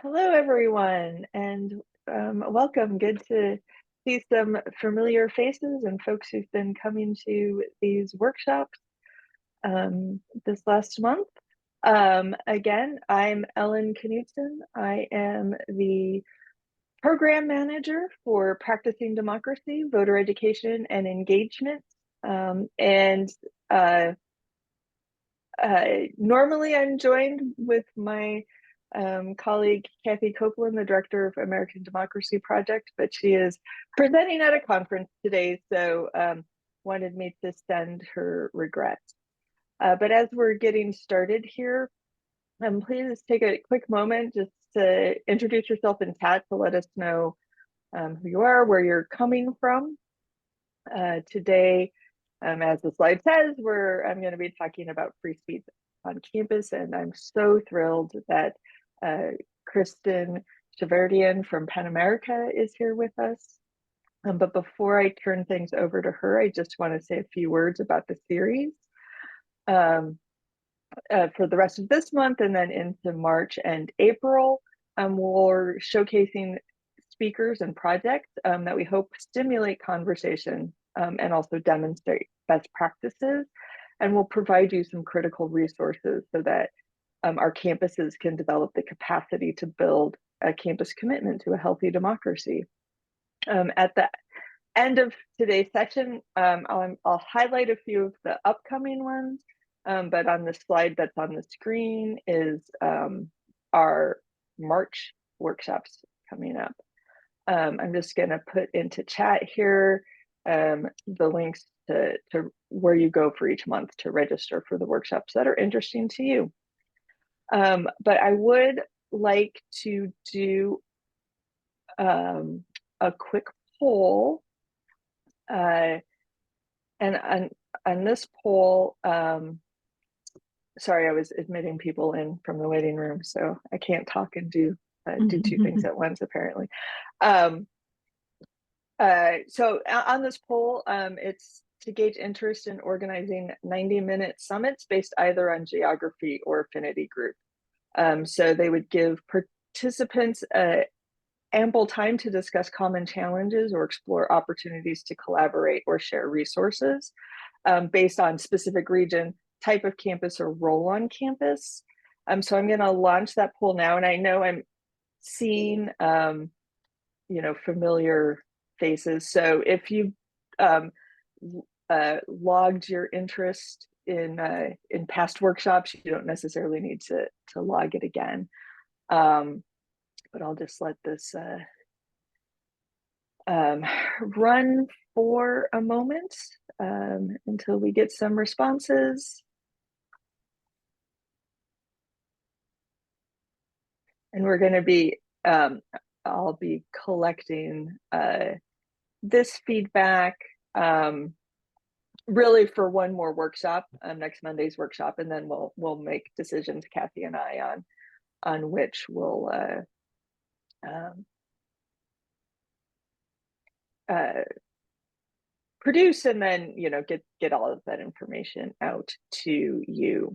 Hello, everyone, and welcome. Good to see some familiar faces and folks who've been coming to these workshops this last month. Again, I'm Ellen Knudsen. I am the program manager for Practicing Democracy, Voter Education, and Engagement. And normally I'm joined with my colleague Kathy Copeland, the director of American Democracy Project, but she is presenting at a conference today, so wanted me to send her regrets. But as we're getting started here, please take a quick moment just to introduce yourself in chat to let us know who you are, where you're coming from. Today, as the slide says, I'm going to be talking about free speech on campus, and I'm so thrilled that Kristen Cheverdian from PEN America is here with us. But before I turn things over to her, I just want to say a few words about the series. For the rest of this month and then into March and April, we're showcasing speakers and projects that we hope stimulate conversation and also demonstrate best practices. And we'll provide you some critical resources so that our campuses can develop the capacity to build a campus commitment to a healthy democracy. At the end of today's session, I'll highlight a few of the upcoming ones, but on the slide that's on the screen is our March workshops coming up. I'm just going to put into chat here the links to where you go for each month to register for the workshops that are interesting to you. But I would like to do a quick poll. And on this poll, sorry, I was admitting people in from the waiting room, so I can't talk and do two things at once, apparently. So on this poll, it's to gauge interest in organizing 90-minute summits based either on geography or affinity group. So they would give participants ample time to discuss common challenges or explore opportunities to collaborate or share resources based on specific region, type of campus, or role on campus. So I'm going to launch that poll now, and I know I'm seeing familiar faces. So if you logged your interest in past workshops, you don't necessarily need to log it again. But I'll just let this run for a moment until we get some responses. And we're going to be, I'll be collecting this feedback really for one more workshop, next Monday's workshop, and then we'll make decisions, Kathy and I, on which we'll produce, and then get all of that information out to you.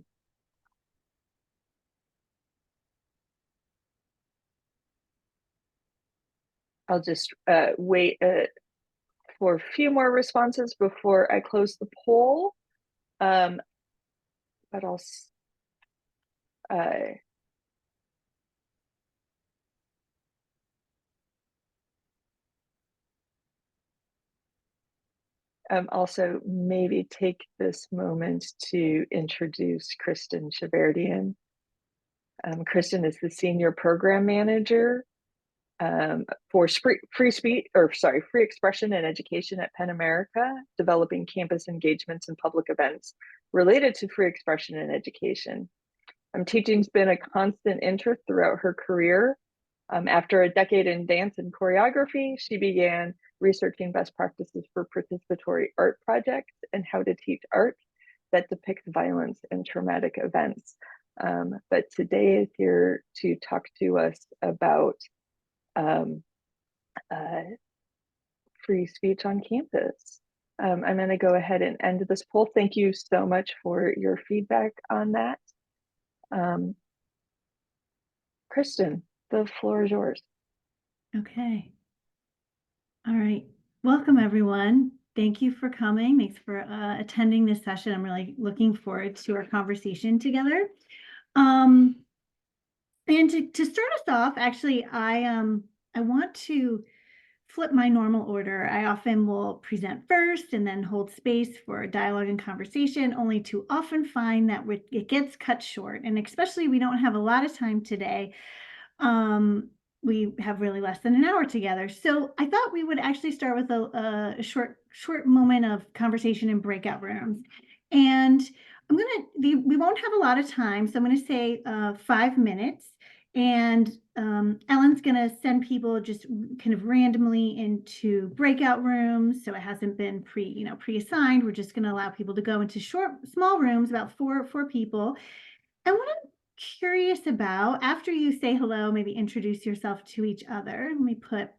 I'll just wait for a few more responses before I close the poll. But I'll also maybe take this moment to introduce Kristen Cheverdian. Kristen is the Senior Program Manager for free expression and education at PEN America, developing campus engagements and public events related to free expression and education. Teaching's been a constant interest throughout her career. After a decade in dance and choreography, she began researching best practices for participatory art projects and how to teach art that depicts violence and traumatic events. But today is here to talk to us about free speech on campus. I'm going to go ahead and end this poll. Thank you so much for your feedback on that. Kristen. the floor is yours. Okay. All right. Welcome, everyone. Thank you for coming. Thanks for attending this session. I'm really looking forward to our conversation together. And to start us off, actually, I want to flip my normal order. I often will present first and then hold space for dialogue and conversation, only to often find that it gets cut short. And especially we don't have a lot of time today. We have really less than an hour together. So I thought we would actually start with a short moment of conversation in breakout rooms. And we won't have a lot of time. So I'm gonna say 5 minutes. And Ellen's gonna send people just kind of randomly into breakout rooms. So it hasn't been pre-assigned. We're just gonna allow people to go into small rooms, about four people. And what I'm curious about, after you say hello, maybe introduce yourself to each other. Let me put,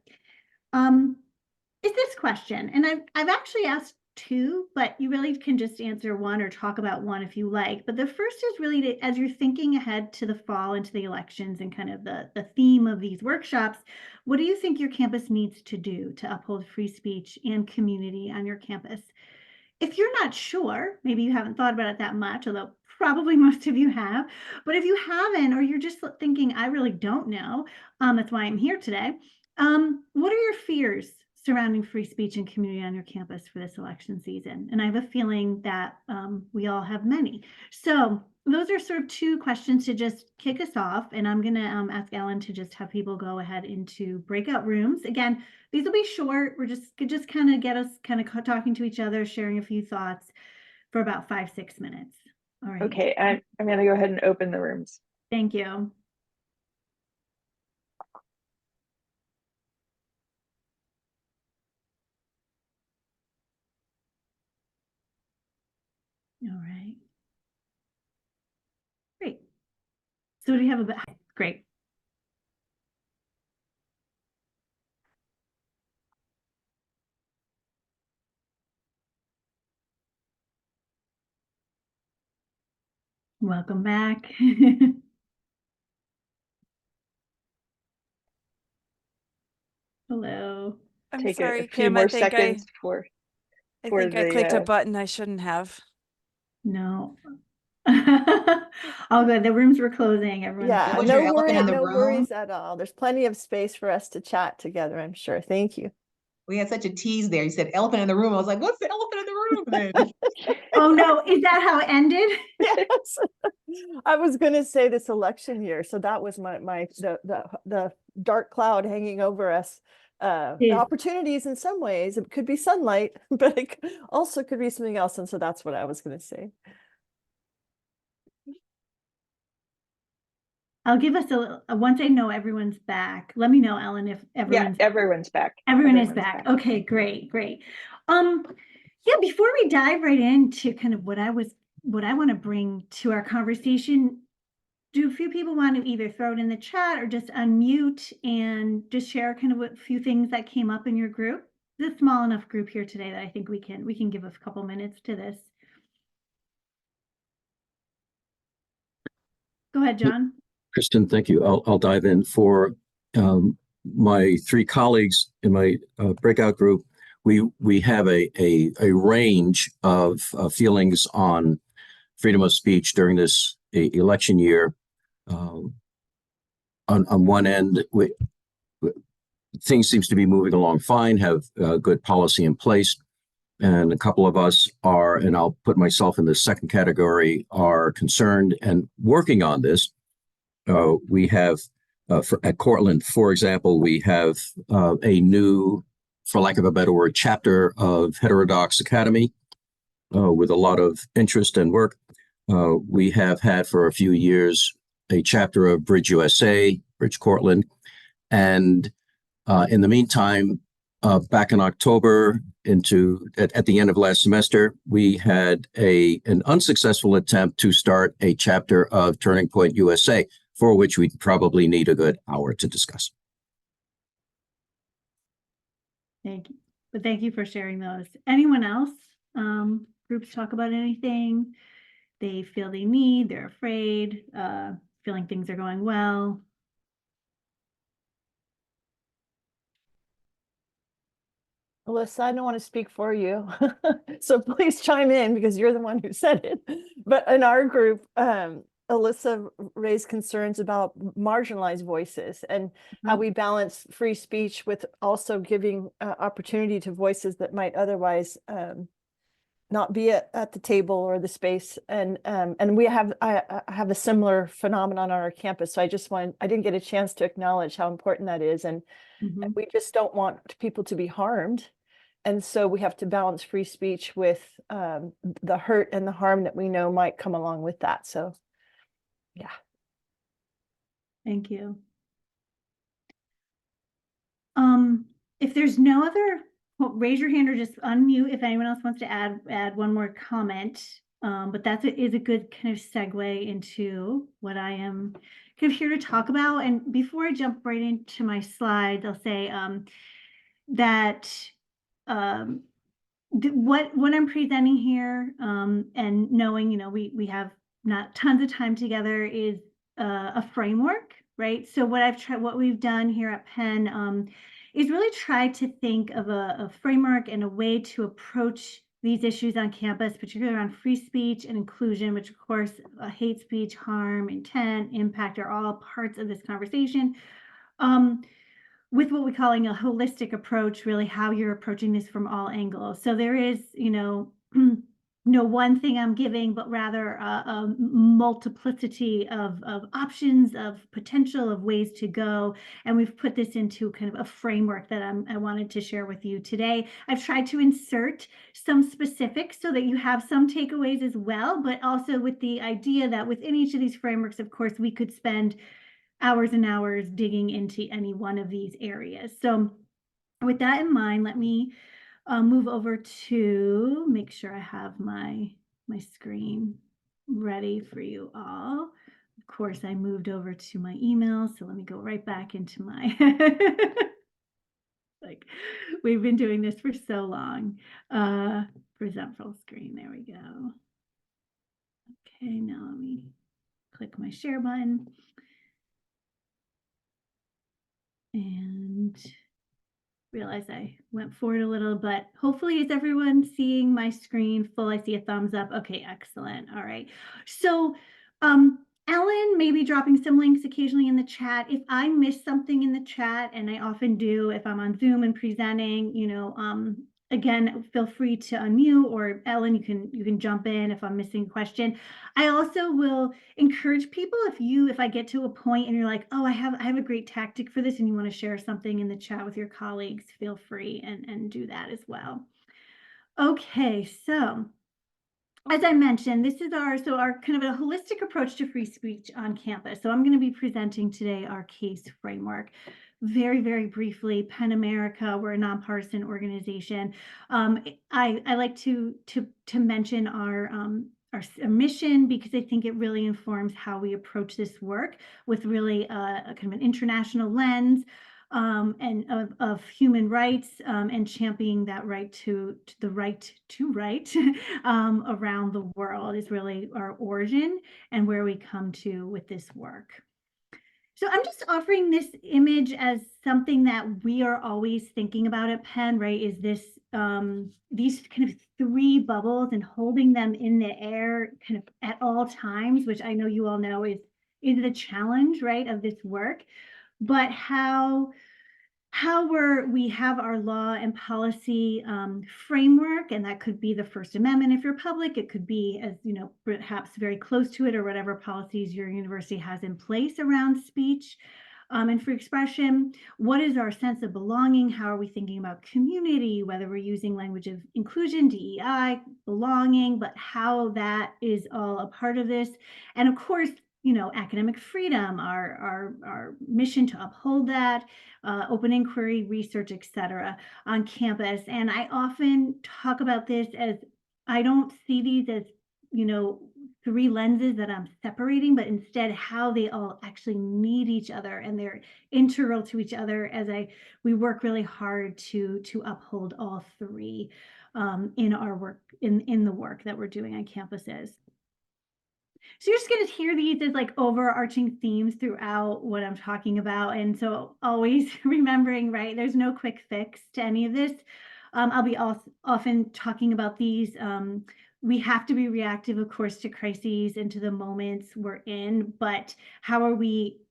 is this question, and I've actually asked two, but you really can just answer one or talk about one if you like. But the first is really as you're thinking ahead to the fall and to the elections and kind of the theme of these workshops, what do you think your campus needs to do to uphold free speech and community on your campus? If you're not sure, maybe you haven't thought about it that much, although probably most of you have, but if you haven't, or you're just thinking, I really don't know, that's why I'm here today. What are your fears surrounding free speech and community on your campus for this election season? And I have a feeling that we all have many. So those are sort of two questions to just kick us off. And I'm going to ask Ellen to just have people go ahead into breakout rooms. Again, these will be short. We're just kind of get us kind of talking to each other, sharing a few thoughts for about 5-6 minutes. All right. Okay, I'm going to go ahead and open the rooms. Thank you. All right. Great. So do you have great. Welcome back. Hello. I'm Take sorry, a few Kim. more seconds I think I clicked a button I shouldn't have. No. All good. The rooms were closing. Everyone's Yeah, Was your no elephant in the room? worries at all. There's plenty of space for us to chat together, I'm sure. Thank you. We had such a tease there. You said elephant in the room. I was like, what's the elephant in the room then? Oh no, is that how it ended? Yes. I was going to say this election year, so that was the dark cloud hanging over us. Opportunities in some ways. It could be sunlight, but it also could be something else, and so that's what I was going to say. I'll give us once I know everyone's back. Let me know, Ellen, if everyone's everyone's back. Everyone is back. Okay, great. Yeah, before we dive right into kind of what I want to bring to our conversation, do a few people want to either throw it in the chat or just unmute and just share kind of a few things that came up in your group? It's a small enough group here today that I think we can give a couple minutes to this. Go ahead, John. Kristen, thank you. I'll dive in. For my three colleagues in my breakout group, we have a range of feelings on freedom of speech during this election year. On one end, things seems to be moving along fine, have good policy in place. And a couple of us are, and I'll put myself in the second category, are concerned and working on this. We have, at Cortland, for example, we have a new, for lack of a better word, chapter of Heterodox Academy with a lot of interest and work. We have had for a few years a chapter of Bridge USA, Bridge Cortland. And in the meantime, back in October, at the end of last semester, we had an unsuccessful attempt to start a chapter of Turning Point USA, for which we'd probably need a good hour to discuss. Thank you. But thank you for sharing those. Anyone else? Groups talk about anything they feel they need, they're afraid, feeling things are going well. Alyssa, I don't want to speak for you, so please chime in because you're the one who said it. But in our group, Alyssa raised concerns about marginalized voices and how we balance free speech with also giving opportunity to voices that might otherwise not be at the table or the space. And I have a similar phenomenon on our campus. So I didn't get a chance to acknowledge how important that is. And we just don't want people to be harmed. And so we have to balance free speech with the hurt and the harm that we know might come along with that. So, yeah. Thank you. If there's no other, well, raise your hand or just unmute if anyone else wants to add one more comment. But that is a good kind of segue into what I am kind of here to talk about. And before I jump right into my slides, I'll say that what I'm presenting here, and knowing, you know, we have not tons of time together, is a framework, right? So what we've done here at Penn is really try to think of a framework and a way to approach these issues on campus, particularly around free speech and inclusion, which of course hate speech, harm, intent, impact are all parts of this conversation. With what we're calling a holistic approach, really how you're approaching this from all angles. So there is, you know, no one thing I'm giving, but rather a multiplicity of options, of potential, of ways to go. And we've put this into kind of a framework that I wanted to share with you today. I've tried to insert some specifics so that you have some takeaways as well, but also with the idea that within each of these frameworks, of course, we could spend hours and hours digging into any one of these areas. So with that in mind, let me move over to make sure I have my screen ready for you all. Of course, I moved over to my email, so let me go right back into my like, we've been doing this for so long. Present full screen, there we go. Okay, now let me click my share button. And realize I went forward a little, but hopefully is everyone seeing my screen full? I see a thumbs up. Okay, excellent. All right. So Ellen may be dropping some links occasionally in the chat. If I miss something in the chat, and I often do if I'm on Zoom and presenting, you know, again, feel free to unmute, or Ellen, you can jump in if I'm missing a question. I also will encourage people, if I get to a point and you're like, oh, I have a great tactic for this, and you want to share something in the chat with your colleagues, feel free and do that as well. Okay, so as I mentioned, this is our kind of a holistic approach to free speech on campus. So I'm going to be presenting today our case framework. Very, very briefly, Penn America, we're a nonpartisan organization. I like to mention our mission, because I think it really informs how we approach this work with really a kind of an international lens, and of human rights, and championing that right to the right to right around the world is really our origin and where we come to with this work. So I'm just offering this image as something that we are always thinking about at Penn, right? Is this these kind of three bubbles, and holding them in the air kind of at all times, which I know you all know is the challenge, right, of this work. But how we have our law and policy framework, and that could be the First Amendment if you're public, it could be, as you know, perhaps very close to it, or whatever policies your university has in place around speech and free expression. What is our sense of belonging? How are we thinking about community, whether we're using language of inclusion, DEI, belonging, but how that is all a part of this. And of course, you know, academic freedom, our mission to uphold that, open inquiry, research, etc. on campus. And I often talk about this as, I don't see these as, you know, three lenses that I'm separating, but instead how they all actually need each other, and they're integral to each other as we work really hard to uphold all three in our work, in the work that we're doing on campuses. So you're just going to hear these as like overarching themes throughout what I'm talking about. And so always remembering, right, there's no quick fix to any of this. I'll be often talking about these. We have to be reactive, of course, to crises and to the moments we're in, but how are we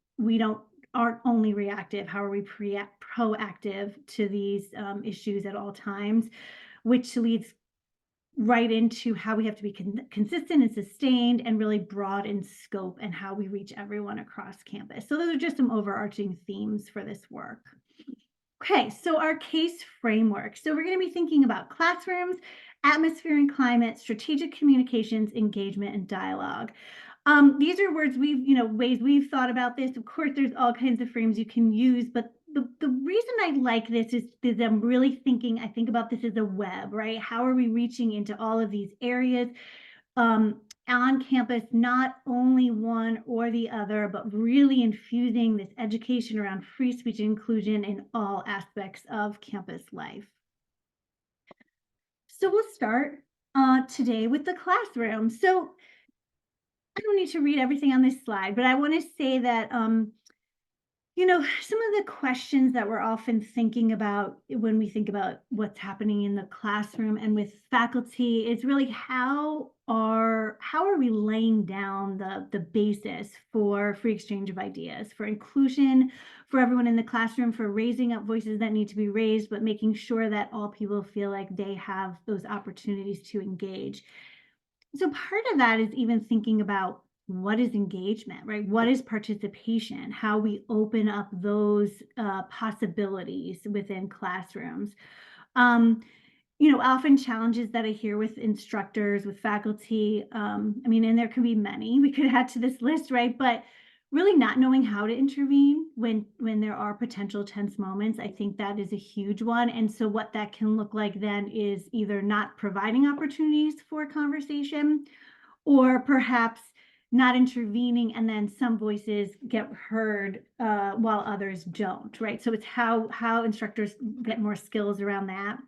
aren't only reactive, how are we proactive to these issues at all times, which leads right into how we have to be consistent and sustained and really broad in scope and how we reach everyone across campus. So those are just some overarching themes for this work. Okay, so our case framework. So we're going to be thinking about classrooms, atmosphere and climate, strategic communications, engagement, and dialogue. These are words ways we've thought about this. Of course, there's all kinds of frames you can use, but the reason I like this is I'm really thinking, I think about this as a web, right? How are we reaching into all of these areas on campus, not only one or the other, but really infusing this education around free speech and inclusion in all aspects of campus life. So we'll start today with the classroom. So I don't need to read everything on this slide, but I want to say that, some of the questions that we're often thinking about when we think about what's happening in the classroom and with faculty is really how are we laying down the basis for free exchange of ideas, for inclusion, for everyone in the classroom, for raising up voices that need to be raised, but making sure that all people feel like they have those opportunities to engage. So part of that is even thinking about what is engagement, right? What is participation? How we open up those possibilities within classrooms. Often challenges that I hear with instructors, with faculty, and there can be many we could add to this list, right? But really not knowing how to intervene when there are potential tense moments, I think that is a huge one. And so what that can look like then is either not providing opportunities for conversation, or perhaps not intervening, and then some voices get heard while others don't, right? So it's how instructors get more skills around that.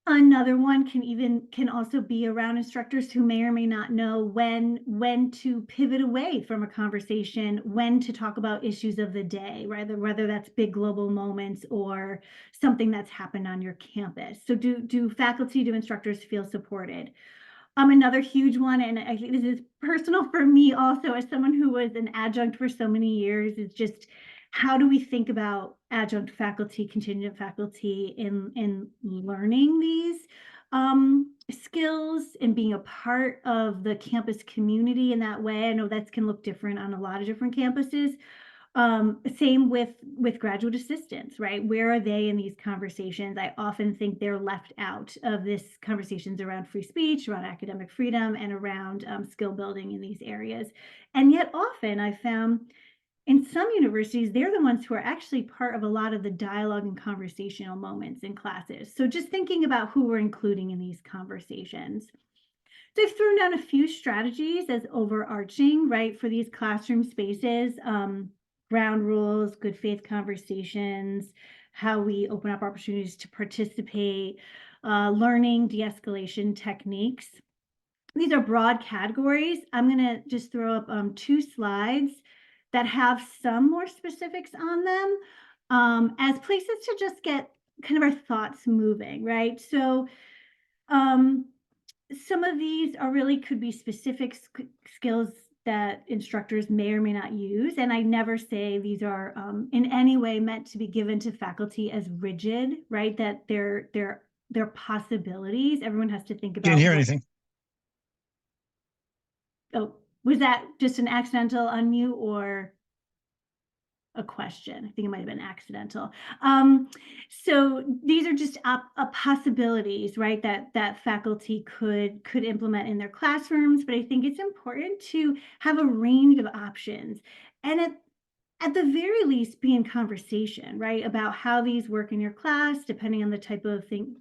Another one can also be around instructors who may or may not know when to pivot away from a conversation, when to talk about issues of the day, right? Whether that's big global moments or something that's happened on your campus. So do instructors feel supported? Another huge one, and I think this is personal for me also as someone who was an adjunct for so many years, is just how do we think about adjunct faculty, contingent faculty in learning these skills and being a part of the campus community in that way? I know that can look different on a lot of different campuses. Same with graduate assistants, right? Where are they in these conversations? I often think they're left out of this conversations around free speech, around academic freedom, and around skill building in these areas. And yet often I found in some universities, they're the ones who are actually part of a lot of the dialogue and conversational moments in classes. So just thinking about who we're including in these conversations. So I've thrown down a few strategies as overarching, right, for these classroom spaces. Ground rules, good faith conversations, how we open up opportunities to participate, learning de-escalation techniques. These are broad categories. I'm going to just throw up 2 slides that have some more specifics on them as places to just get kind of our thoughts moving, right? So some of these could be specific skills that instructors may or may not use. And I never say these are in any way meant to be given to faculty as rigid, right? That they're possibilities. Everyone has to think about. Can't hear anything. Oh, was that just an accidental unmute or a question? I think it might have been accidental. So these are just possibilities, right? That faculty could implement in their classrooms. But I think it's important to have a range of options, and at the very least, be in conversation, right, about how these work in your class, depending on the type of thing,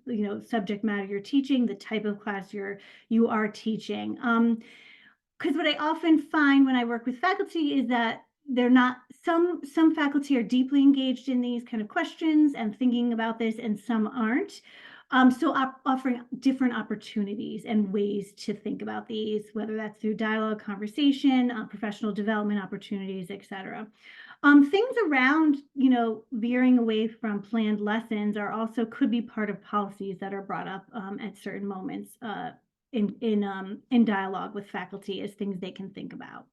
subject matter you're teaching, the type of class you are teaching. Because what I often find when I work with faculty is that they're not, some faculty are deeply engaged in these kind of questions and thinking about this, and some aren't. So offering different opportunities and ways to think about these, whether that's through dialogue, conversation, professional development opportunities, et cetera. Things around, veering away from planned lessons could be part of policies that are brought up at certain moments in dialogue with faculty as things they can think about.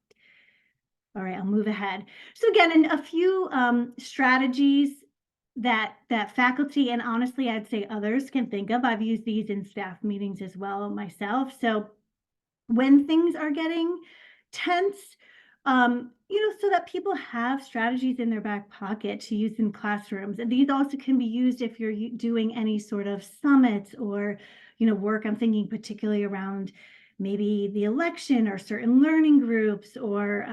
All right, I'll move ahead. So again, a few strategies that faculty, and honestly, I'd say others, can think of. I've used these in staff meetings as well myself. So when things are getting tense, so that people have strategies in their back pocket to use in classrooms. And these also can be used if you're doing any sort of summits or, work. I'm thinking particularly around maybe the election or certain learning groups or,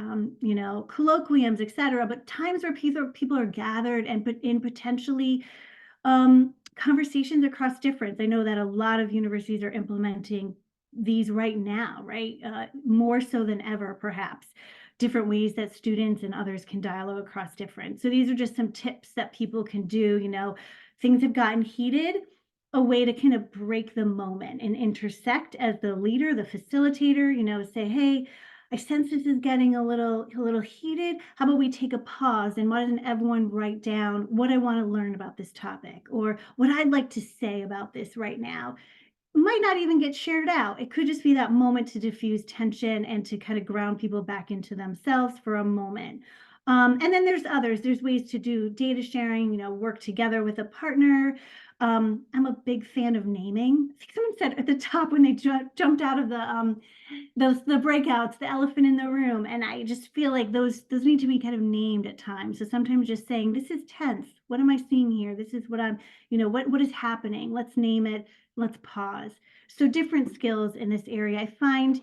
colloquiums, et cetera, but times where people are gathered and put in potentially conversations across difference. I know that a lot of universities are implementing these right now, right? More so than ever, perhaps. Different ways that students and others can dialogue across different. So these are just some tips that people can do. Things have gotten heated, a way to kind of break the moment and intersect as the leader, the facilitator, say, hey, I sense this is getting a little heated. How about we take a pause and why doesn't everyone write down what I want to learn about this topic or what I'd like to say about this right now? Might not even get shared out. It could just be that moment to diffuse tension and to kind of ground people back into themselves for a moment. And then there's others. There's ways to do data sharing, work together with a partner. I'm a big fan of naming. I think someone said at the top when they jumped out of the breakouts, the elephant in the room. And I just feel like those need to be kind of named at times. So sometimes just saying, this is tense. What am I seeing here? This is what I'm, what is happening? Let's name it. Let's pause. So different skills in this area. I find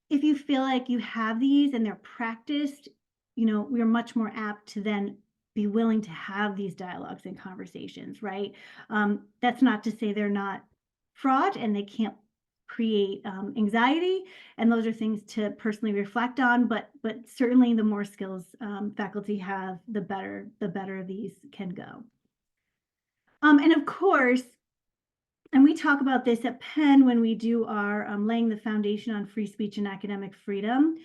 if you feel like you have these and they're practiced, we're much more apt to then be willing to have these dialogues and conversations, right? That's not to say they're not fraught and they can't create anxiety. And those are things to personally reflect on, but certainly the more skills faculty have, the better these can go. And of course, and we talk about this at Penn when we do our laying the foundation on free speech and academic freedom.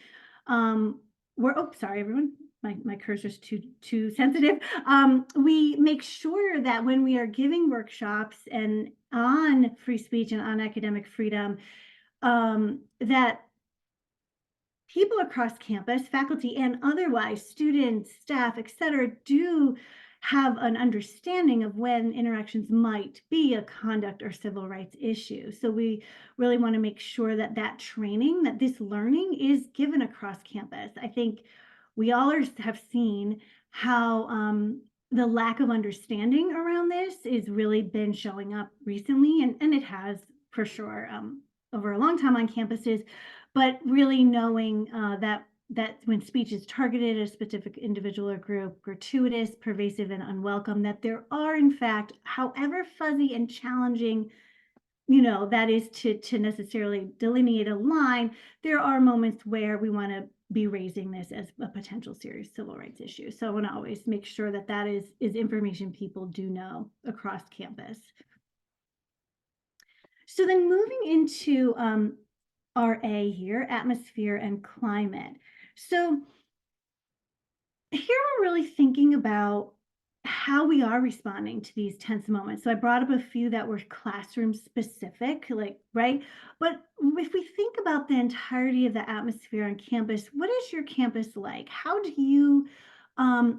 Sorry, everyone. My cursor's too sensitive. We make sure that when we are giving workshops and on free speech and on academic freedom, that people across campus, faculty and otherwise, students, staff, et cetera, do have an understanding of when interactions might be a conduct or civil rights issue. So we really want to make sure that training, that this learning is given across campus. I think we all have seen how the lack of understanding around this has really been showing up recently, and it has for sure over a long time on campuses, but really knowing that when speech is targeted at a specific individual or group, gratuitous, pervasive, and unwelcome, that there are, in fact, however fuzzy and challenging, that is to necessarily delineate a line, there are moments where we want to be raising this as a potential serious civil rights issue. So I want to always make sure that is information people do know across campus. So then moving into RA here, atmosphere and climate. So here we're really thinking about how we are responding to these tense moments. So I brought up a few that were classroom specific, right? But if we think about the entirety of the atmosphere on campus, what is your campus like? How do you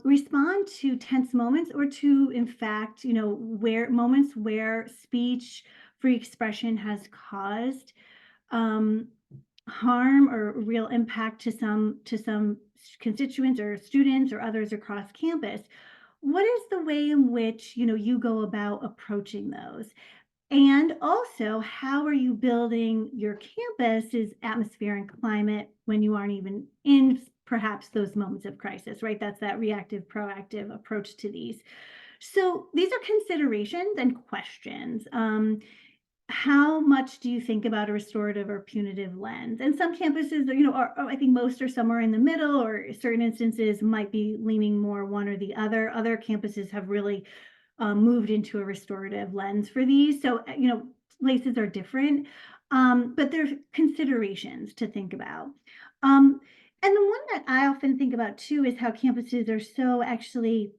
respond to tense moments or to, in fact, where moments where speech, free expression has caused harm or real impact to some constituents or students or others across campus? What is the way in which you go about approaching those? And also, how are you building your campus's atmosphere and climate when you aren't even in perhaps those moments of crisis, right? That's that reactive, proactive approach to these. So these are considerations and questions. How much do you think about a restorative or punitive lens? And some campuses, I think most are somewhere in the middle, or certain instances might be leaning more one or the other. Other campuses have really moved into a restorative lens for these. So, places are different, but there's considerations to think about. And the one that I often think about too is how campuses are so actually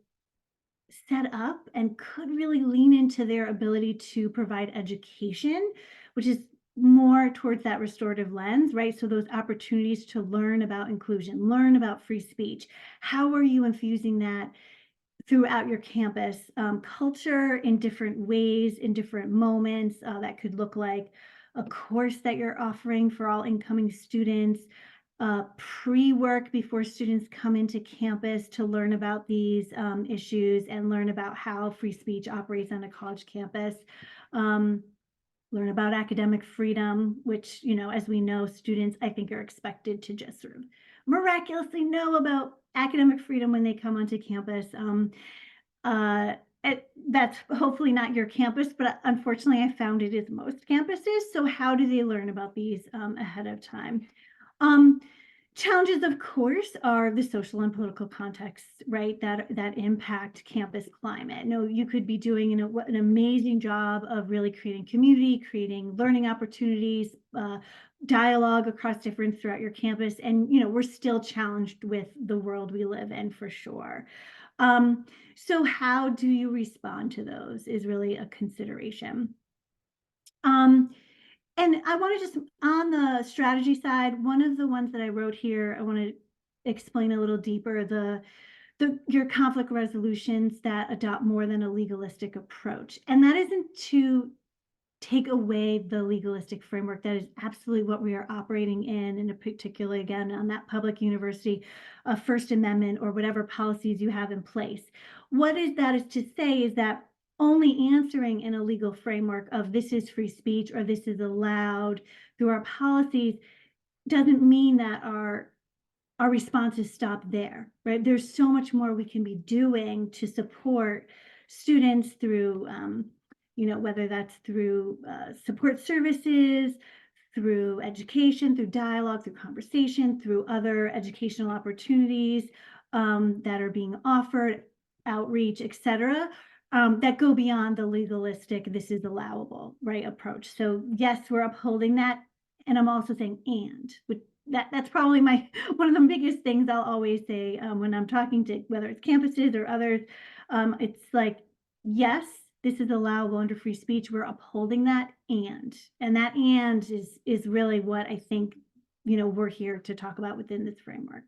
set up and could really lean into their ability to provide education, which is more towards that restorative lens, right? So those opportunities to learn about inclusion, learn about free speech. How are you infusing that throughout your campus culture in different ways, in different moments? That could look like a course that you're offering for all incoming students, pre-work before students come into campus to learn about these issues and learn about how free speech operates on a college campus. Learn about academic freedom, which, you know, as we know, students, I think, are expected to just sort of miraculously know about academic freedom when they come onto campus. That's hopefully not your campus, but unfortunately, I found it is most campuses. So how do they learn about these ahead of time? Challenges, of course, are the social and political contexts, right, that impact campus climate. No, you could be doing an amazing job of really creating community, creating learning opportunities, dialogue across difference throughout your campus. And, you know, we're still challenged with the world we live in for sure. So how do you respond to those is really a consideration. And I want to just, on the strategy side, one of the ones that I wrote here, I want to explain a little deeper, your conflict resolutions that adopt more than a legalistic approach. And that isn't to take away the legalistic framework. That is absolutely what we are operating in, and particularly, again, on that public university First Amendment or whatever policies you have in place. What is that is to say is that only answering in a legal framework of this is free speech or this is allowed through our policies doesn't mean that our responses stop there, right? There's so much more we can be doing to support students through, you know, whether that's through support services, through education, through dialogue, through conversation, through other educational opportunities that are being offered, outreach, et cetera, that go beyond the legalistic, this is allowable, right, approach. So yes, we're upholding that. And I'm also saying, that's probably one of the biggest things I'll always say when I'm talking to whether it's campuses or others. It's like, yes, this is allowable under free speech. We're upholding that, and that is really what I think, you know, we're here to talk about within this framework.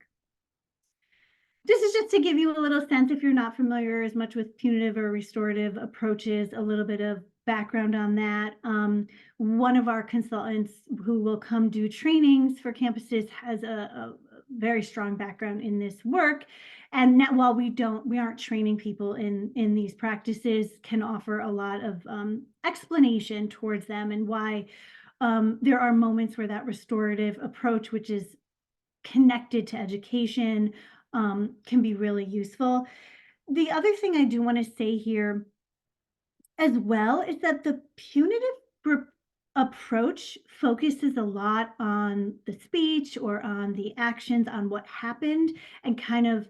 This is just to give you a little sense, if you're not familiar as much with punitive or restorative approaches, a little bit of background on that. One of our consultants who will come do trainings for campuses has a very strong background in this work. And now, while we aren't training people in these practices, can offer a lot of explanation towards them and why there are moments where that restorative approach, which is connected to education, can be really useful. The other thing I do want to say here as well is that the punitive approach focuses a lot on the speech or on the actions, on what happened, and kind of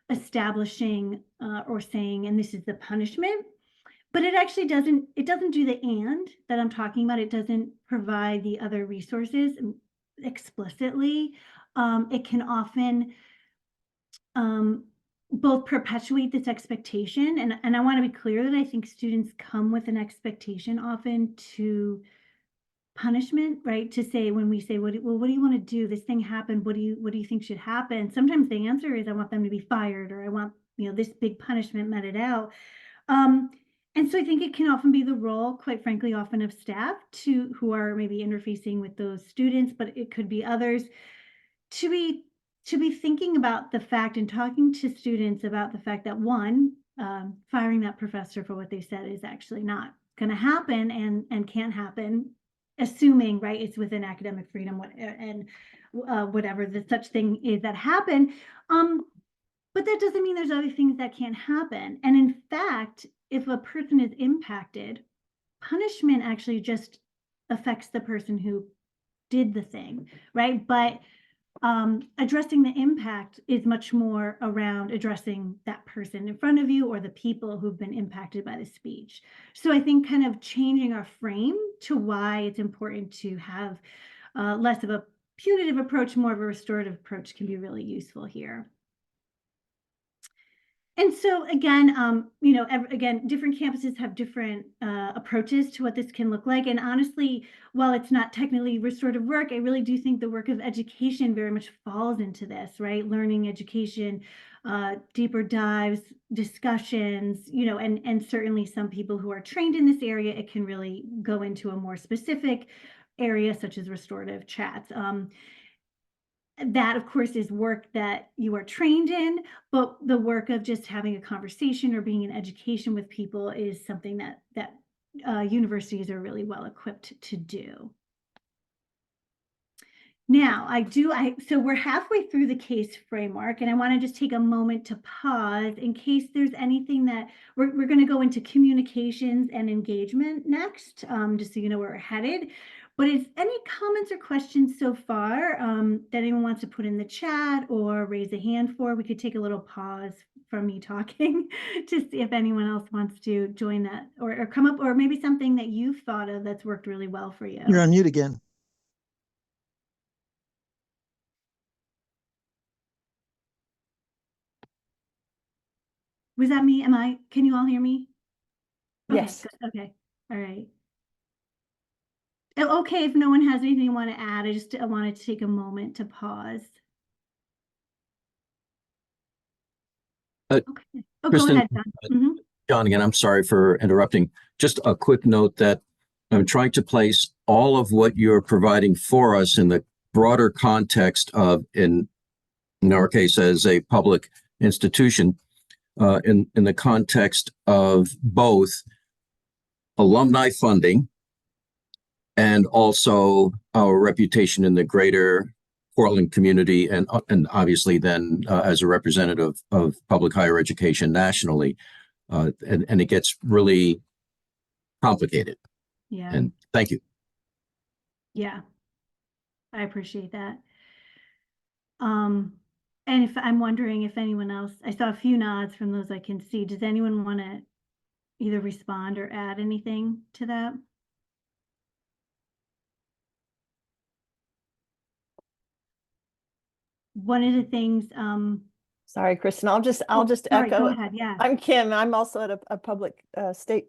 establishing or saying, and this is the punishment. But it actually doesn't do the and that I'm talking about. It doesn't provide the other resources explicitly. It can often both perpetuate this expectation, and I want to be clear that I think students come with an expectation often to punishment, right? To say, when we say, what do you want to do? This thing happened. What do you think should happen? Sometimes the answer is, I want them to be fired, or I want, you know, this big punishment meted out. And so I think it can often be the role, quite frankly, often of staff who are maybe interfacing with those students, but it could be others, to be thinking about the fact and talking to students about the fact that, one, firing that professor for what they said is actually not going to happen and can't happen, assuming, right, it's within academic freedom and whatever the such thing is that happen. But that doesn't mean there's other things that can't happen. And in fact, if a person is impacted, punishment actually just affects the person who did the thing, right? But addressing the impact is much more around addressing that person in front of you or the people who've been impacted by the speech. So I think kind of changing our frame to why it's important to have less of a punitive approach, more of a restorative approach can be really useful here. And so again, again, different campuses have different approaches to what this can look like. And honestly, while it's not technically restorative work, I really do think the work of education very much falls into this, right? Learning, education, deeper dives, discussions, and certainly some people who are trained in this area, it can really go into a more specific area such as restorative chats. That, of course, is work that you are trained in, but the work of just having a conversation or being in education with people is something that universities are really well equipped to do. Now, so we're halfway through the case framework, and I want to just take a moment to pause in case there's anything that we're going to go into communications and engagement next, just so you know where we're headed. But is any comments or questions so far that anyone wants to put in the chat or raise a hand for? We could take a little pause from me talking to see if anyone else wants to join that or come up, or maybe something that you've thought of that's worked really well for you. You're on mute again. Was that me? Can you all hear me? Okay, Yes. good. Okay. All right. Okay, if no one has anything you want to add, I wanted to take a moment to pause. Okay. Oh, Kristen, go ahead, John. John, again, I'm sorry for interrupting. Just a quick note that I'm trying to place all of what you're providing for us in the broader context of, in our case, as a public institution, in the context of both alumni funding and also our reputation in the greater Portland community, and obviously then as a representative of public higher education nationally. And it gets really complicated. Yeah. And thank you. Yeah, I appreciate that. And if I'm wondering if anyone else, I saw a few nods from those I can see. Does anyone want to either respond or add anything to that? One of the things, Sorry, Kristen, I'll just sorry, echo. go ahead. Yeah. I'm Kim. I'm also at a public state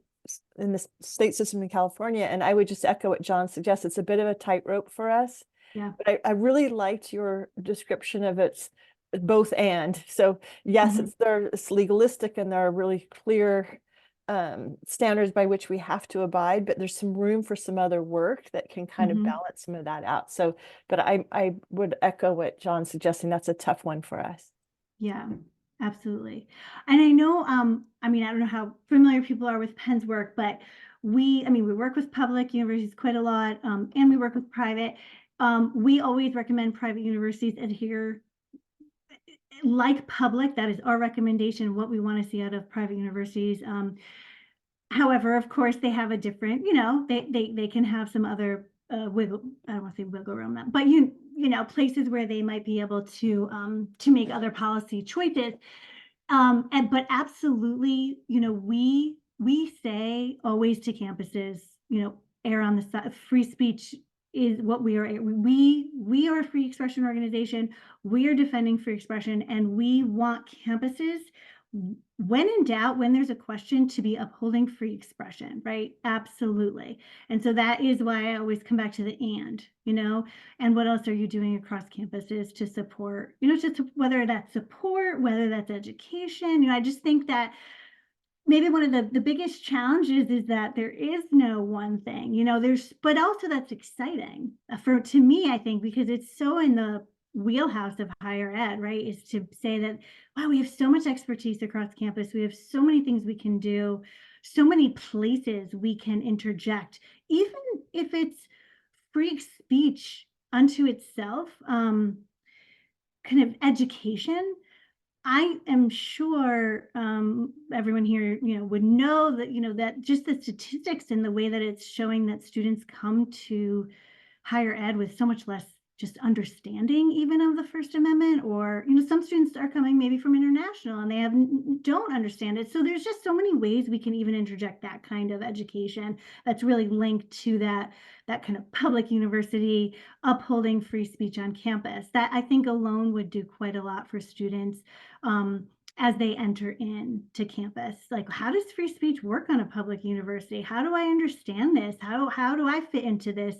in the state system in California, and I would just echo what John suggests. It's a bit of a tightrope for us. Yeah. But I really liked your description of it's both and. So yes, it's legalistic and there are really clear standards by which we have to abide, but there's some room for some other work that can kind of balance some of that out. So, but I would echo what John's suggesting. That's a tough one for us. Yeah, absolutely. And I know, I don't know how familiar people are with Penn's work, but we work with public universities quite a lot, and we work with private. We always recommend private universities adhere like public. That is our recommendation, what we want to see out of private universities. However, of course, they have a different, they can have some other wiggle, I don't want to say wiggle room, but places where they might be able to make other policy choices. But absolutely, we say always to campuses, err on the side. Free speech is what we are. We are a free expression organization. We are defending free expression, and we want campuses, when in doubt, when there's a question, to be upholding free expression, right? Absolutely. And so that is why I always come back to the and what else are you doing across campuses to support, just whether that's support, whether that's education. I just think that maybe one of the biggest challenges is that there is no one thing, but also that's exciting to me, I think, because it's so in the wheelhouse of higher ed, right? Is to say that, wow, we have so much expertise across campus. We have so many things we can do, so many places we can interject, even if it's free speech unto itself, kind of education. I am sure everyone here, would know that, that just the statistics and the way that it's showing that students come to higher ed with so much less just understanding even of the First Amendment, or, some students are coming maybe from international and they don't understand it. So there's just so many ways we can even interject that kind of education that's really linked to that kind of public university upholding free speech on campus. That I think alone would do quite a lot for students as they enter into campus. Like, how does free speech work on a public university? How do I understand this? How do I fit into this?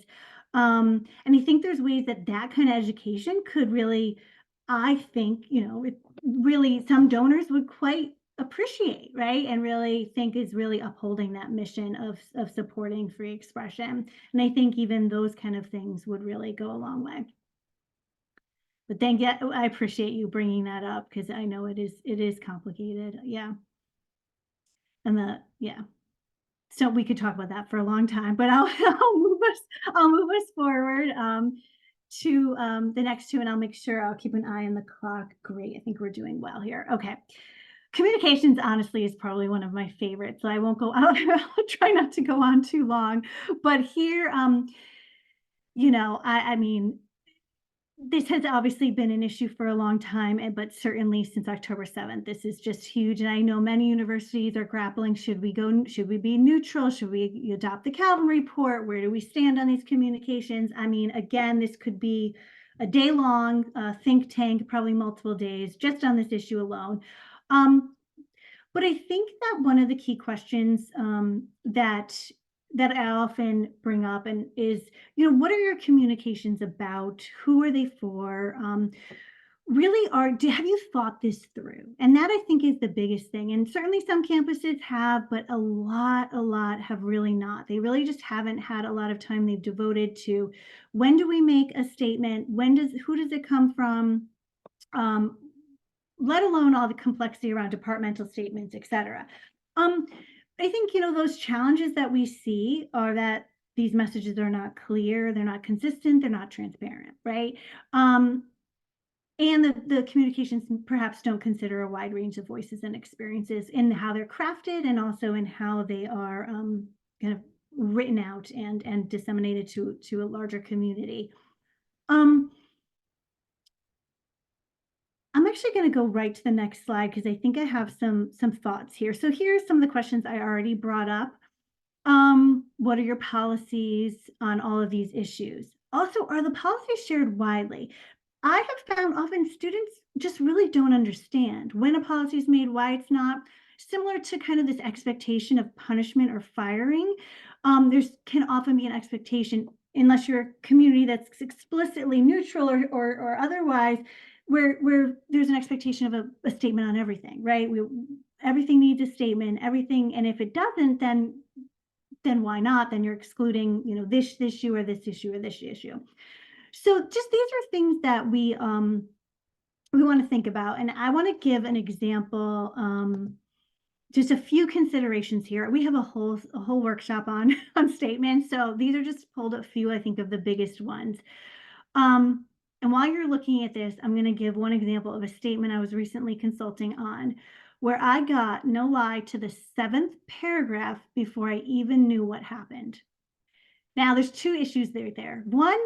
And I think there's ways that kind of education could really, I think, it really, some donors would quite appreciate, right? And really think is really upholding that mission of supporting free expression. And I think even those kind of things would really go a long way. But thank you. I appreciate you bringing that up, because I know it is complicated. Yeah. And so we could talk about that for a long time, but I'll move us forward to the next two, and I'll make sure I'll keep an eye on the clock. Great. I think we're doing well here. Okay. Communications, honestly, is probably one of my favorites, so I won't go out. I'll try not to go on too long, but here, I mean, this has obviously been an issue for a long time, but certainly since October 7th, this is just huge. And I know many universities are grappling, should we be neutral? Should we adopt the Calvin report? Where do we stand on these communications? I mean, again, this could be a day-long think tank, probably multiple days, just on this issue alone. But I think that one of the key questions that I often bring up and is, what are your communications about? Who are they for? Really have you thought this through? And that, I think, is the biggest thing. And certainly some campuses have, but a lot have really not. They really just haven't had a lot of time they've devoted to, when do we make a statement? Who does it come from? Let alone all the complexity around departmental statements, et cetera. I think, those challenges that we see are that these messages are not clear, they're not consistent, they're not transparent, right? And the communications perhaps don't consider a wide range of voices and experiences in how they're crafted, and also in how they are kind of written out and disseminated to a larger community. I'm actually going to go right to the next slide, because I think I have some thoughts here. So here's some of the questions I already brought up. What are your policies on all of these issues? Also, are the policies shared widely? I have found often students just really don't understand when a policy is made, why it's not. Similar to kind of this expectation of punishment or firing, can often be an expectation, unless you're a community that's explicitly neutral or otherwise, where there's an expectation of a statement on everything, right? Everything needs a statement, everything, and if it doesn't, then why not? Then you're excluding, this issue or this issue or this issue. So just these are things that we want to think about, and I want to give an example. Just a few considerations here. We have a whole workshop on statements, so these are just pulled a few, I think, of the biggest ones. And while you're looking at this, I'm going to give one example of a statement I was recently consulting on, where I got, no lie, to the 7th paragraph before I even knew what happened. Now, there's two issues there. One,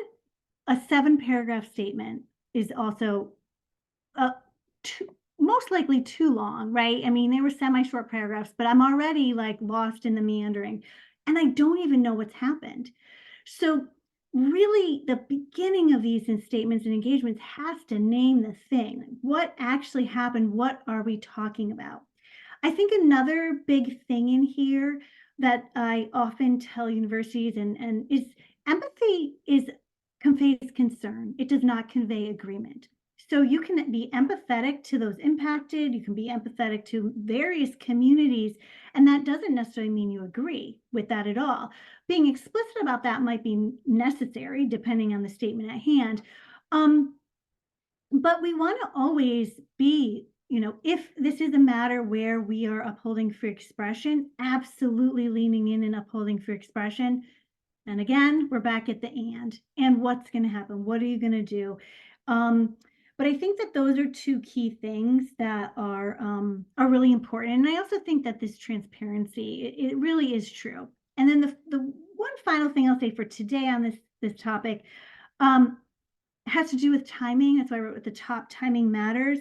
a 7-paragraph statement is also most likely too long, right? I mean, they were semi-short paragraphs, but I'm already like lost in the meandering, and I don't even know what's happened. So really, the beginning of these statements and engagements has to name the thing. What actually happened? What are we talking about? I think another big thing in here that I often tell universities and is empathy conveys concern. It does not convey agreement. So you can be empathetic to those impacted, you can be empathetic to various communities, and that doesn't necessarily mean you agree with that at all. Being explicit about that might be necessary depending on the statement at hand. But we want to always be, if this is a matter where we are upholding free expression, absolutely leaning in and upholding free expression. And again, we're back at the and what's going to happen? What are you going to do? But I think that those are two key things that are really important. And I also think that this transparency, it really is true. And then the one final thing I'll say for today on this topic, has to do with timing. That's why I wrote at the top, timing matters.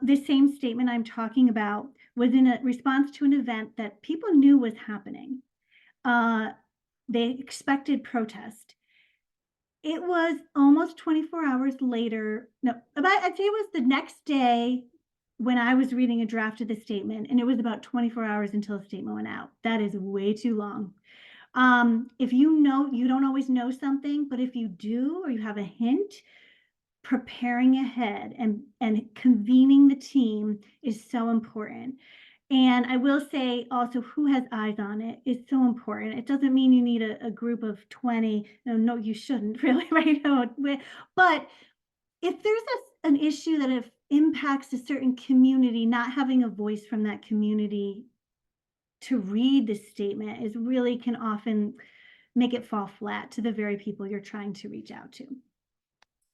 This same statement I'm talking about was in a response to an event that people knew was happening. They expected protest. It was almost 24 hours later. No, I'd say it was the next day when I was reading a draft of the statement, and it was about 24 hours until the statement went out. That is way too long. If you know, you don't always know something, but if you do, or you have a hint, preparing ahead and convening the team is so important. And I will say also, who has eyes on it is so important. It doesn't mean you need a group of 20. No, you shouldn't really, right? But if there's an issue that impacts a certain community, not having a voice from that community to read the statement is really can often make it fall flat to the very people you're trying to reach out to.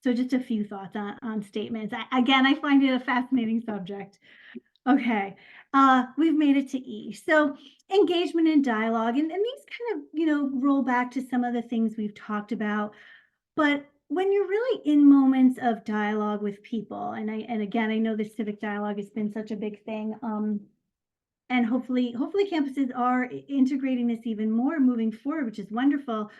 So just a few thoughts on statements. Again, I find it a fascinating subject. Okay, we've made it to E. So engagement and dialogue, and these kind of, roll back to some of the things we've talked about. But when you're really in moments of dialogue with people, and again, I know the civic dialogue has been such a big thing. And hopefully campuses are integrating this even more moving forward, which is wonderful.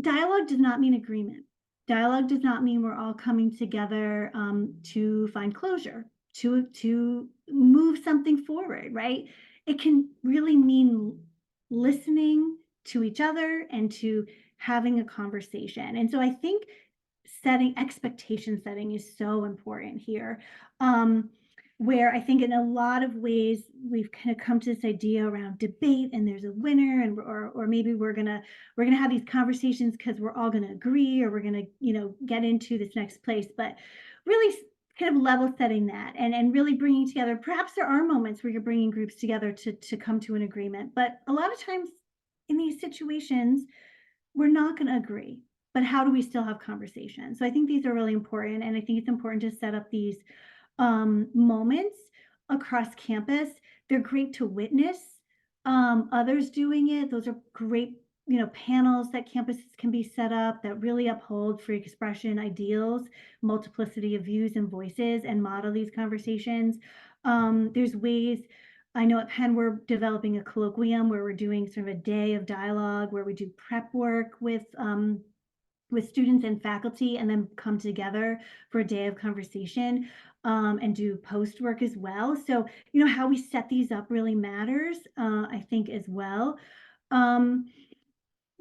Dialogue does not mean agreement. Dialogue does not mean we're all coming together to find closure, to move something forward, right? It can really mean listening to each other and to having a conversation. And so I think expectation setting is so important here. Where I think in a lot of ways we've kind of come to this idea around debate and there's a winner, and or maybe we're gonna have these conversations because we're all gonna agree, or we're gonna get into this next place. But really kind of level setting that and really bringing together. Perhaps there are moments where you're bringing groups together to come to an agreement, but a lot of times in these situations we're not going to agree. But how do we still have conversations? So I think these are really important, and I think it's important to set up these moments across campus. They're great to witness others doing it. Those are great, panels that campuses can be set up that really uphold free expression ideals, multiplicity of views and voices, and model these conversations. There's ways. I know at Penn we're developing a colloquium where we're doing sort of a day of dialogue where we do prep work with students and faculty, and then come together for a day of conversation and do post work as well. So, how we set these up really matters, I think, as well.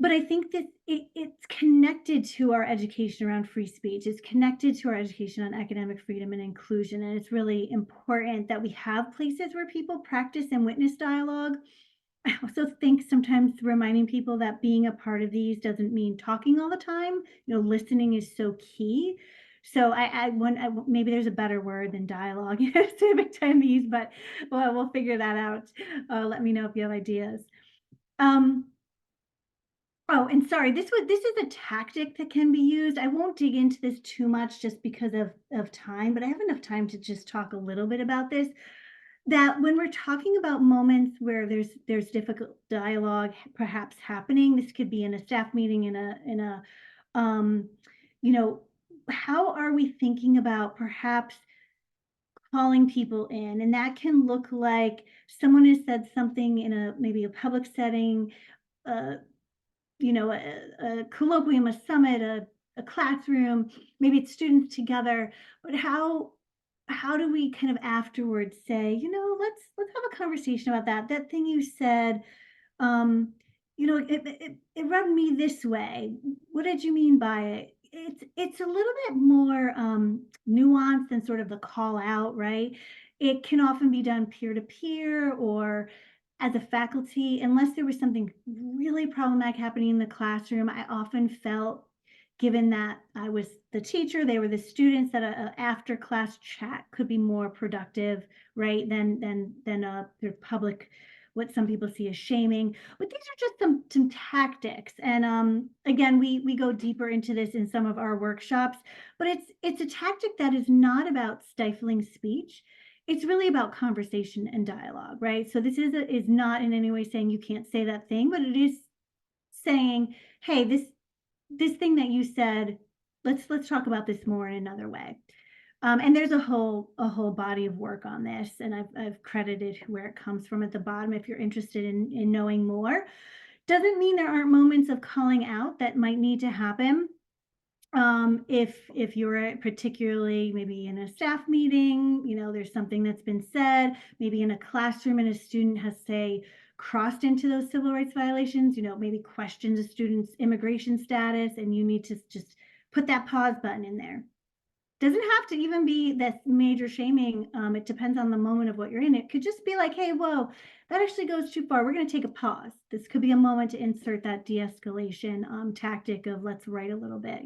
But I think that it's connected to our education around free speech. It's connected to our education on academic freedom and inclusion. And it's really important that we have places where people practice and witness dialogue. I also think sometimes reminding people that being a part of these doesn't mean talking all the time. Listening is so key. So maybe there's a better word than dialogue civic time these, but we'll figure that out. Let me know if you have ideas. Oh, and sorry, this is a tactic that can be used. I won't dig into this too much just because of time, but I have enough time to just talk a little bit about this. That when we're talking about moments where there's difficult dialogue perhaps happening, this could be in a staff meeting, in a how are we thinking about perhaps calling people in? And that can look like someone has said something in maybe a public setting, a colloquium, a summit, a classroom, maybe it's students together, but how do we kind of afterwards say, let's have a conversation about that thing you said, it rubbed me this way. What did you mean by it? It's a little bit more nuanced than sort of the call out, right? It can often be done peer to peer or as a faculty, unless there was something really problematic happening in the classroom. I often felt, given that I was the teacher, they were the students, that a after class chat could be more productive, right? Than the public, what some people see as shaming. But these are just some tactics. And again, we go deeper into this in some of our workshops, but it's a tactic that is not about stifling speech. It's really about conversation and dialogue, right? So this is not in any way saying you can't say that thing, but it is saying, hey, this thing that you said, let's talk about this more in another way. And there's a whole body of work on this, and I've credited where it comes from at the bottom if you're interested in knowing more. Doesn't mean there aren't moments of calling out that might need to happen. If you're particularly maybe in a staff meeting, there's something that's been said, maybe in a classroom and a student has, say, crossed into those civil rights violations, maybe questions a student's immigration status, and you need to just put that pause button in there. Doesn't have to even be that major shaming. It depends on the moment of what you're in. It could just be like, hey, whoa, that actually goes too far. We're going to take a pause. This could be a moment to insert that de-escalation tactic of let's write a little bit,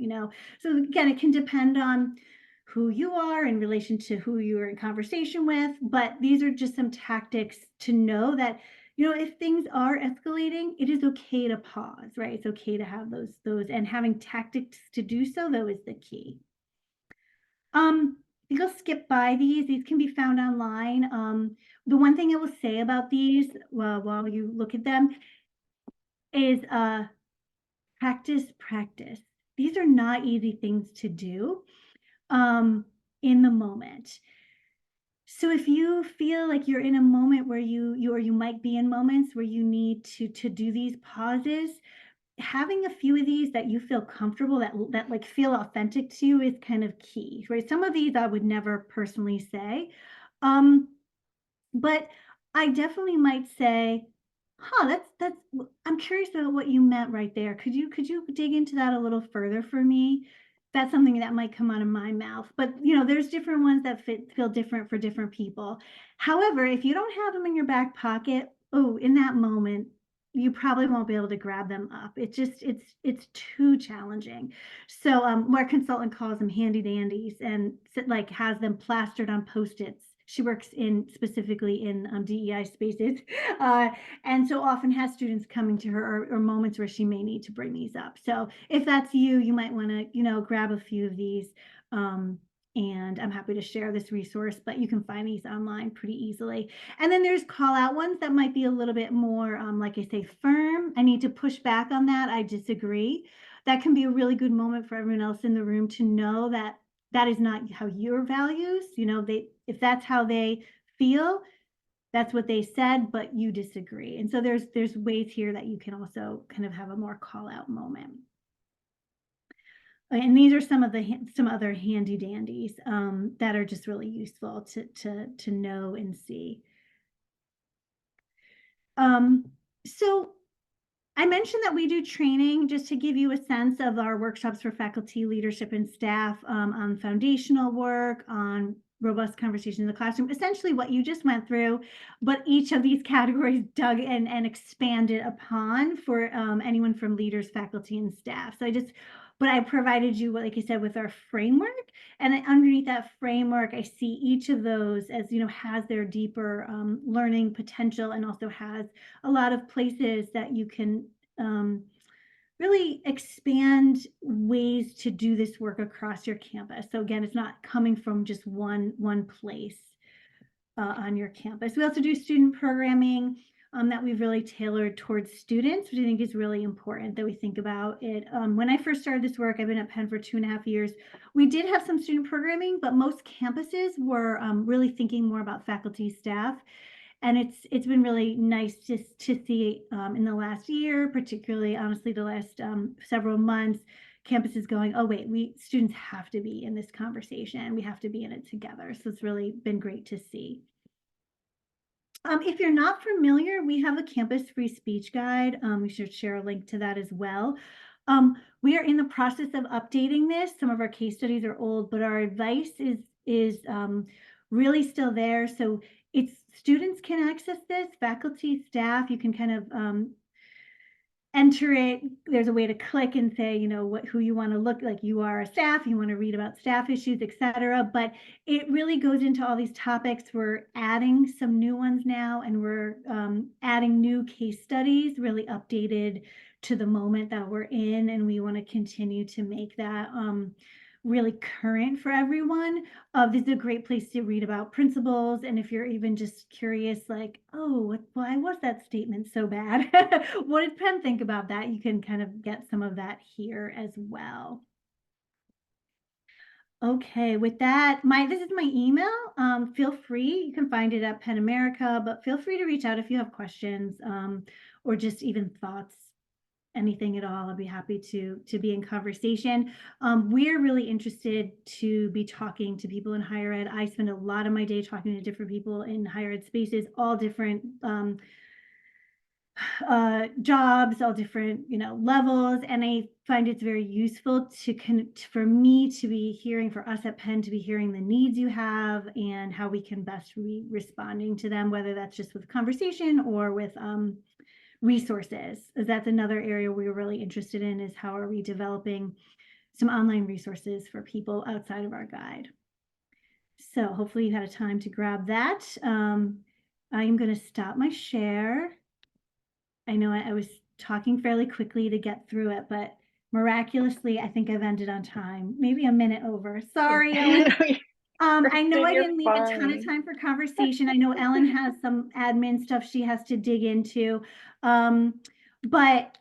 So again, it can depend on who you are in relation to who you are in conversation with. But these are just some tactics to know that, if things are escalating, it is okay to pause, right? It's okay to have those, and having tactics to do so, though, is the key. I think I'll skip by these. These can be found online. The one thing I will say about these while you look at them is practice. These are not easy things to do in the moment. So if you feel like you're in a moment where you might be in moments where you need to do these pauses, having a few of these that you feel comfortable, that like feel authentic to you, is kind of key, right? Some of these I would never personally say, but I definitely might say, that's I'm curious about what you meant right there. Could you dig into that a little further for me? That's something that might come out of my mouth, but there's different ones that feel different for different people. However, if you don't have them in your back pocket, in that moment, you probably won't be able to grab them up. It's too challenging. So our consultant calls them handy dandies, and like has them plastered on Post-its. She works specifically in DEI spaces, and so often has students coming to her or moments where she may need to bring these up. So if that's you, you might want to grab a few of these. And I'm happy to share this resource, but you can find these online pretty easily. And then there's call out ones that might be a little bit more, like I say, firm. I need to push back on that. I disagree. That can be a really good moment for everyone else in the room to know that that is not how your values, if that's how they feel, that's what they said, but you disagree. And so there's ways here that you can also kind of have a more call out moment. And these are some other handy dandies that are just really useful to know and see. So I mentioned that we do training just to give you a sense of our workshops for faculty, leadership, and staff on foundational work, on robust conversation in the classroom, essentially what you just went through, but each of these categories dug and expanded upon for anyone from leaders, faculty, and staff. So but I provided you, like I said, with our framework, and underneath that framework, I see each of those as, has their deeper learning potential, and also has a lot of places that you can really expand ways to do this work across your campus. So again, it's not coming from just one place on your campus. We also do student programming that we've really tailored towards students, which I think is really important that we think about it. When I first started this work, I've been at Penn for 2.5 years. We did have some student programming, but most campuses were really thinking more about faculty, staff. And it's been really nice to see in the last year, particularly, honestly, the last several months, campuses going, oh wait, students have to be in this conversation. We have to be in it together. So it's really been great to see. If you're not familiar, we have a campus free speech guide. We should share a link to that as well. We are in the process of updating this. Some of our case studies are old, but our advice is really still there. So students can access this, faculty, staff, you can kind of enter it. There's a way to click and say, who you want to look like. You are a staff, you want to read about staff issues, etc. But it really goes into all these topics. We're adding some new ones now, and we're adding new case studies, really updated to the moment that we're in, and we want to continue to make that really current for everyone. This is a great place to read about principles. And if you're even just curious, like, oh, why was that statement so bad? What did Penn think about that? You can kind of get some of that here as well. Okay, with that, this is my email. Feel free, you can find it at Penn America, but feel free to reach out if you have questions, or just even thoughts, anything at all. I'd be happy to be in conversation. We're really interested to be talking to people in higher ed. I spend a lot of my day talking to different people in higher ed spaces, all different jobs, all different, levels. And I find it's very useful for me to be hearing, for us at Penn to be hearing the needs you have and how we can best be responding to them, whether that's just with conversation or with resources. That's another area we're really interested in, is how are we developing some online resources for people outside of our guide. So hopefully you had a time to grab that. I am going to stop my share. I know I was talking fairly quickly to get through it, but miraculously, I think I've ended on time, maybe a minute over. Sorry, Ellen. I know I didn't leave a ton of time for conversation. I know Ellen has some admin stuff she has to dig into. But,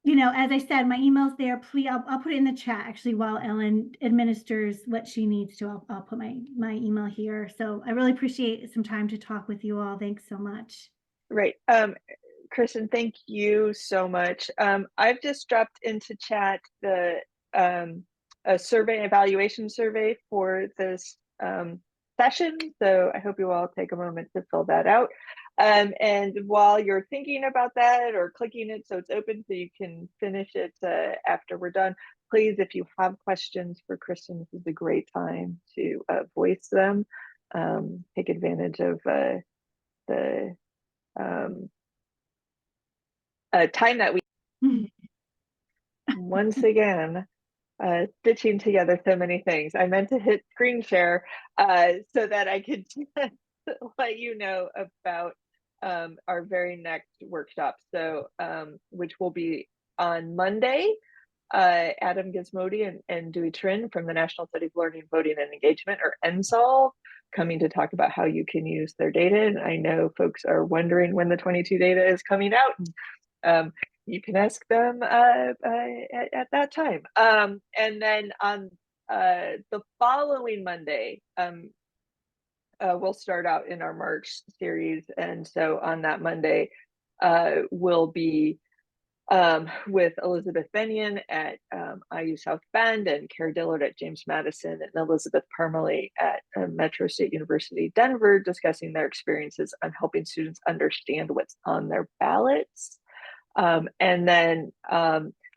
as I said, my email's there. Please, I'll put it in the chat actually while Ellen administers what she needs to. I'll put my email here. So I really appreciate some time to talk with you all. Thanks so much. Right. Kristen, thank you so much. I've just dropped into chat the a evaluation survey for this session. So I hope you all take a moment to fill that out. And while you're thinking about that or clicking it so it's open so you can finish it after we're done, please, if you have questions for Kristen, this is a great time to voice them. Take advantage of the time that we once again stitching together so many things. I meant to hit screen share so that I could let you know about our very next workshop. So which will be on Monday. Adam Gizmodi and Dewey Trin from the National Study of Learning, Voting, and Engagement, or NSOL, coming to talk about how you can use their data. And I know folks are wondering when the 22 data is coming out. And, you can ask them at that time. And then on the following Monday, we'll start out in our March series. And so on that Monday, we'll be with Elizabeth Bennion at IU South Bend, and Kara Dillard at James Madison, and Elizabeth Parmalee at Metro State University Denver, discussing their experiences on helping students understand what's on their ballots. And then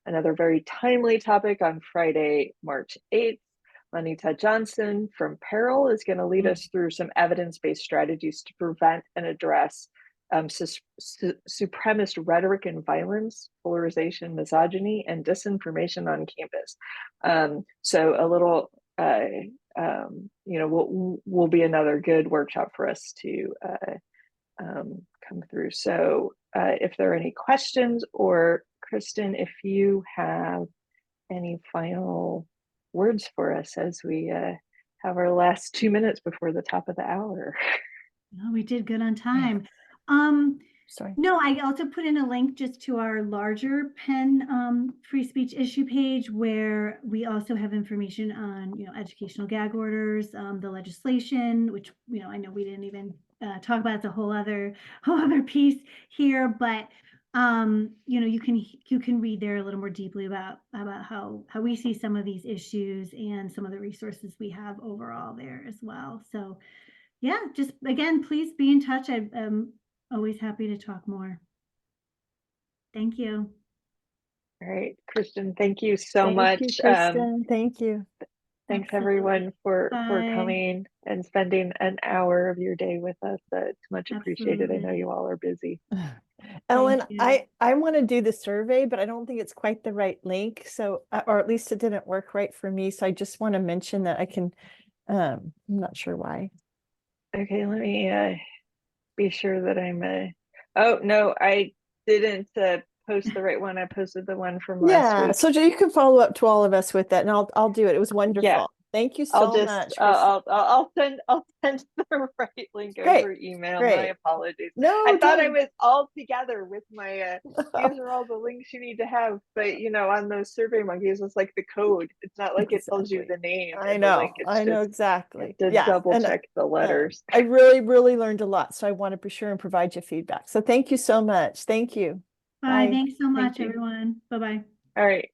another very timely topic on Friday, March 8th, Lanita Johnson from Peril is going to lead us through some evidence-based strategies to prevent and address supremacist rhetoric and violence, polarization, misogyny, and disinformation on campus. So a little, will be another good workshop for us to come through. So if there are any questions, or Kristen, if you have any final words for us as we have our last 2 minutes before the top of the hour. No, we did good on time. Sorry. No, I also put in a link just to our larger Penn free speech issue page, where we also have information on, educational gag orders, the legislation, which, I know we didn't even talk about. It's a whole other piece here, but you can read there a little more deeply about how we see some of these issues and some of the resources we have overall there as well. So yeah, just again, please be in touch. I'm always happy to talk more. Thank you. All right, Kristen, thank you so Thank much. you, Kristen. Thank you. Thanks Absolutely. everyone for Bye. coming and spending an hour of your day with us. It's much appreciated. I know Absolutely. you all are busy. Ellen, you. I want to do the survey, but I don't think it's quite the right link. So, or at least it didn't work right for me. So I just want to mention that I can, I'm not sure why. Okay, let me be sure that I'm, oh no, I didn't post the right one. I posted the one from last Yeah, week. so you can follow up to all of us with that, and I'll do it. It was wonderful. Thank you I'll so just much. I'll send the right link Great, over email. great. My apologies. No, I thought I don't. was all together with my these are all the links you need to have, but you know, on those Survey Monkeys, it's like the code. It's not like it tells you Exactly. the name I and the link. know, It's I know just exactly. to Yeah, double and check the letters. I really, really learned a lot. So I want to be sure and provide you feedback. So thank you so much. Thank you. Bye. Bye. Thanks so much, you. everyone. Bye-bye. All right.